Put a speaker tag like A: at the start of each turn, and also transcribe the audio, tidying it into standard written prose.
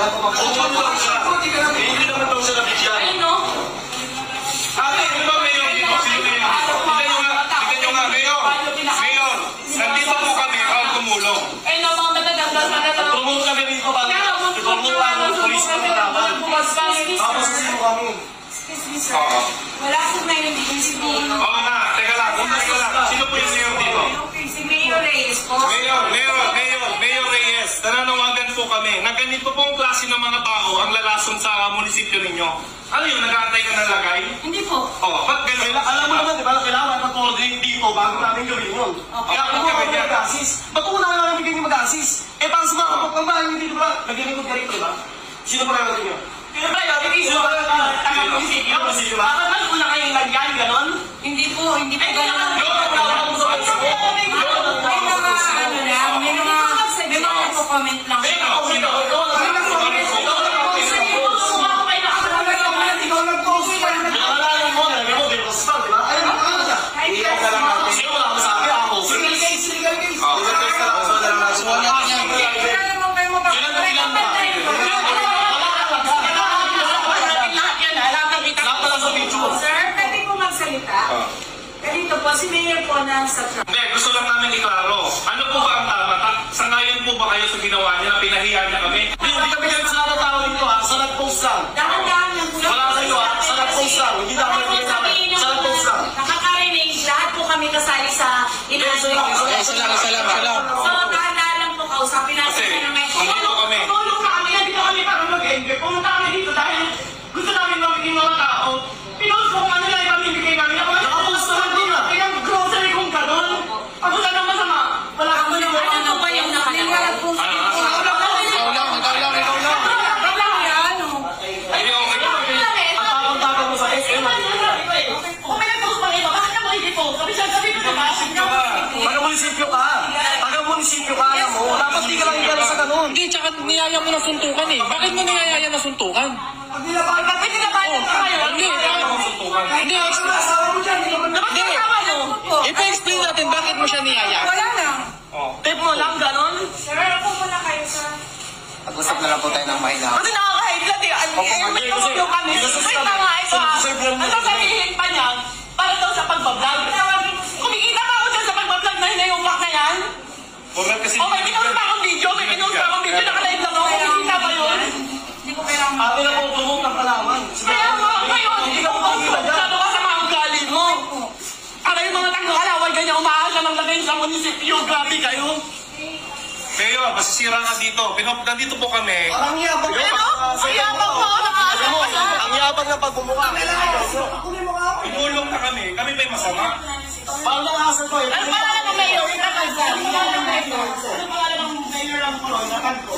A: Wala pa
B: tumulong siya. Hindi naman daw siya nabigyan.
C: Ayun, no?
B: Ate, di ba mayor dito? Sino mayor dito? Tignan nyo nga, mayor. Mayor, nandito po kami, ako tumulong.
C: Ayun, no, mga matagandang.
B: Tumulong kami dito kami. Tumulong ang polis ng Palawan. Tapos sino kami?
C: Excuse me, sir. Wala po ngayon dito si Mayor.
B: Oo na, teka lang. Sino po yung mayor dito?
C: Si Mayor Reyes po.
B: Mayor Reyes, nananawagan po kami na ganito pong klase ng mga tao ang lalason sa munisipyo ninyo. Ano yun, nag-aantay ka ng lagay?
C: Hindi po.
B: Ba't ganun?
A: Alam mo naman, di ba, kailangan mag-coordinate dito bago namin gawin yun. Kaya kung kami mag-assist, ba't una na namin ganyan mag-assist? Para sa mga kapagpambahan, hindi di ba? Nag-inikot ka rito, di ba? Sino pa naman ninyo?
C: Pero ba yun, hindi po taga-munisipyo. Bakit man una kayong lagyan, ganon? Hindi po ganon. May mga comment lang. Ganito po, si Mayor po na sa truck.
B: Hindi, gusto lang namin iklaro. Ano po ba ang tama? Sangayon po ba kayo sa ginawa niya? Pinahiya niya kami?
A: Hindi kami ganyan sa lahat ng tao dito ha, sa nag-post lang.
C: Dahan-dahan lang po.
A: Wala kayo ha, sa nag-post lang. Hindi na kami ganyan namin. Sa nag-post lang.
C: Nakakarinig, lahat po kami kasali sa inaano.
D: Isa lang.
C: So, dahan-dahan lang po kausapin natin na may
B: Nandito kami.
A: Tulong na kami, hindi kami para mag-enjoy. Pumunta kami dito dahil gusto namin mamiging mga tao. Pinost ko kung ano lang ipamimigay namin. Nakapost naman din ha. Kaya grocery kung gano'n. Ako lang ang masama. Wala kang maniwala.
C: ano ba yung nakalagay?
A: Taga-munisipyo ka, alam mo. Dapat di ka lang igala sa ganun.
D: Hindi, tsaka niyaya mo na suntukan eh. Bakit mo niyaya na suntukan?
A: Pag nilabahan ka, pwede nabahan ka kayo.
D: Hindi, hindi.
A: Asawa mo dyan, hindi naman
D: Hindi. Ipa-explain natin bakit mo siya niyaya.
C: Wala lang.
A: tape mo lang, ganon.
C: Sir, ako muna kayo, sir.
D: Pag-usap na lang po tayo ng mahina.
A: Kasi nakaka-high blood eh. May tumulong kami. May tanga ito ha. Ano sabihin pa niya? Para daw sa pagbablog. Kumikita pa ako dyan sa pagbablog na hinayupak na yan. Oh, may pinost pa akong video. Naka-live lang ako. Kumikita pa yun.
C: Hindi ko kailangan.
A: Ate na po, tumong ng kalaman.
C: Kaya mo, ngayon, hindi ko
A: Masyado ka sa mga ugali mo. Para yung mga taga-kalaway, ganyan umaasa ng lagay sa munisipyo. Grabe kayo.
B: Mayor, masisira ka dito. Nandito po kami.
A: Ang yabang.
C: Ang yabang mo,
A: Ang yabang na pagbumuka.
B: Tumulong na kami. Kami may masama.
A: Paano nakasal ko eh?
C: Ano pangalan ng mayor?
A: Ano pangalan ng mayor ang puno? Natag ko.